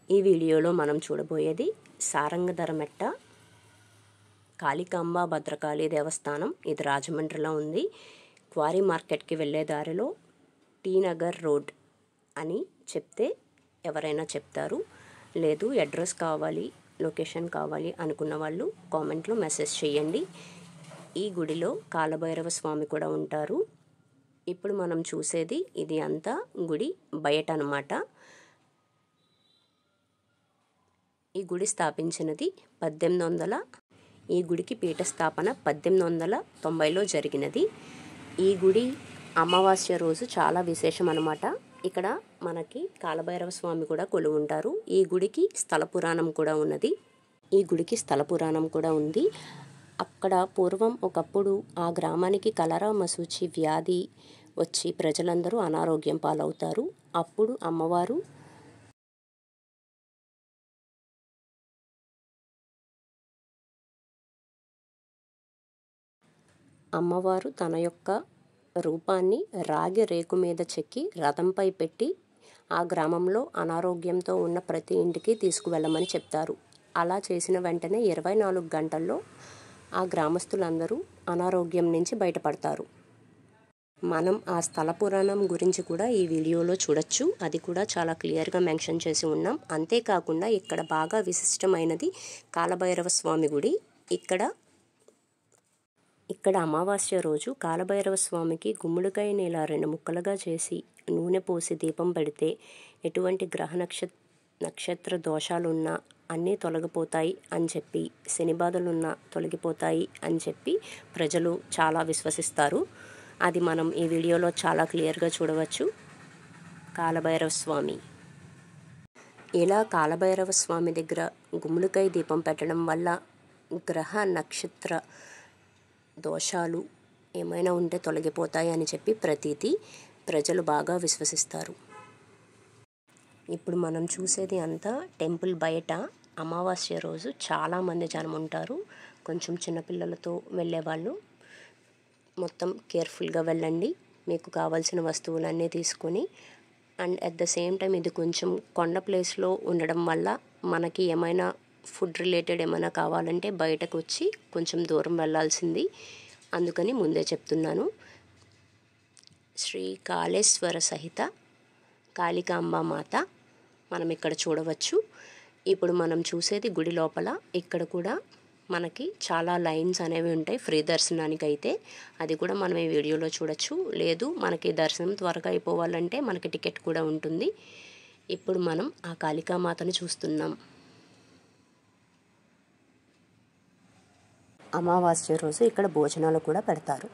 ఈ వీడియోలో మనం చూడబోయేది సారంగధరమెట్ట కాళికాంబ భద్రకాళి దేవస్థానం. ఇది రాజమండ్రిలో ఉంది. క్వారీ మార్కెట్కి వెళ్ళే దారిలో టీ నగర్ రోడ్ అని చెప్తే ఎవరైనా చెప్తారు. లేదు అడ్రస్ కావాలి, లొకేషన్ కావాలి అనుకున్న వాళ్ళు కామెంట్లో మెసేజ్ చేయండి. ఈ గుడిలో కాలభైరవ స్వామి కూడా ఉంటారు. ఇప్పుడు మనం చూసేది ఇది అంతా గుడి బయట అన్నమాట. ఈ గుడి స్థాపించినది 1800. ఈ గుడికి పీఠ స్థాపన 1890లో జరిగినది. ఈ గుడి అమావాస్య రోజు చాలా విశేషం అన్నమాట. ఇక్కడ మనకి కాలభైరవ స్వామి కూడా కొలువు ఉంటారు. ఈ గుడికి స్థల పురాణం కూడా ఉన్నది. ఈ గుడికి స్థల పురాణం కూడా ఉంది. అక్కడ పూర్వం ఒకప్పుడు ఆ గ్రామానికి కలరా మసూచి వ్యాధి వచ్చి ప్రజలందరూ అనారోగ్యం పాలవుతారు. అప్పుడు అమ్మవారు తన యొక్క రూపాన్ని రాగి రేకు మీద చెక్కి రథంపై పెట్టి ఆ గ్రామంలో అనారోగ్యంతో ఉన్న ప్రతి ఇంటికి తీసుకువెళ్ళమని చెప్తారు. అలా చేసిన వెంటనే 24 గంటల్లో ఆ గ్రామస్తులందరూ అనారోగ్యం నుంచి బయటపడతారు. మనం ఆ స్థల పురాణం గురించి కూడా ఈ వీడియోలో చూడొచ్చు. అది కూడా చాలా క్లియర్గా మెన్షన్ చేసి ఉన్నాం. అంతేకాకుండా ఇక్కడ బాగా విశిష్టమైనది కాలభైరవ స్వామి గుడి. ఇక్కడ అమావాస్య రోజు కాలభైరవ స్వామికి గుమ్మడికాయని ఇలా 2 ముక్కలుగా చేసి నూనె పోసి దీపం పెడితే ఎటువంటి గ్రహ నక్షత్ర దోషాలున్నా అన్నీ తొలగిపోతాయి అని చెప్పి, శని బాధలున్నా తొలగిపోతాయి అని చెప్పి ప్రజలు చాలా విశ్వసిస్తారు. అది మనం ఈ వీడియోలో చాలా క్లియర్గా చూడవచ్చు. కాలభైరవ స్వామి ఇలా కాలభైరవ స్వామి దగ్గర గుమ్మడికాయ దీపం పెట్టడం వల్ల గ్రహ నక్షత్ర దోషాలు ఏమైనా ఉంటే తొలగిపోతాయి అని చెప్పి ప్రజలు బాగా విశ్వసిస్తారు. ఇప్పుడు మనం చూసేది అంతా టెంపుల్ బయట. అమావాస్య రోజు చాలామంది జనం ఉంటారు. కొంచెం చిన్నపిల్లలతో వెళ్ళేవాళ్ళు మొత్తం కేర్ఫుల్గా వెళ్ళండి. మీకు కావాల్సిన వస్తువులన్నీ తీసుకొని. And at the same time ఇది కొంచెం కొండ ప్లేస్లో ఉండడం వల్ల మనకి ఏమైనా ఫుడ్ రిలేటెడ్ ఏమైనా కావాలంటే బయటకు వచ్చి కొంచెం దూరం వెళ్ళాల్సింది. అందుకని ముందే చెప్తున్నాను. శ్రీ కాళేశ్వర సహిత కాళికాంబ మాత మనం ఇక్కడ చూడవచ్చు. ఇప్పుడు మనం చూసేది గుడి లోపల. ఇక్కడ కూడా మనకి చాలా లైన్స్ అనేవి ఉంటాయి ఫ్రీ దర్శనానికి అయితే. అది కూడా మనం ఈ వీడియోలో చూడొచ్చు. లేదు మనకి దర్శనం త్వరగా అయిపోవాలంటే మనకి టికెట్ కూడా ఉంటుంది. ఇప్పుడు మనం ఆ కాళికామాతను చూస్తున్నాం. అమావాస్య రోజు ఇక్కడ భోజనాలు కూడా పెడతారు.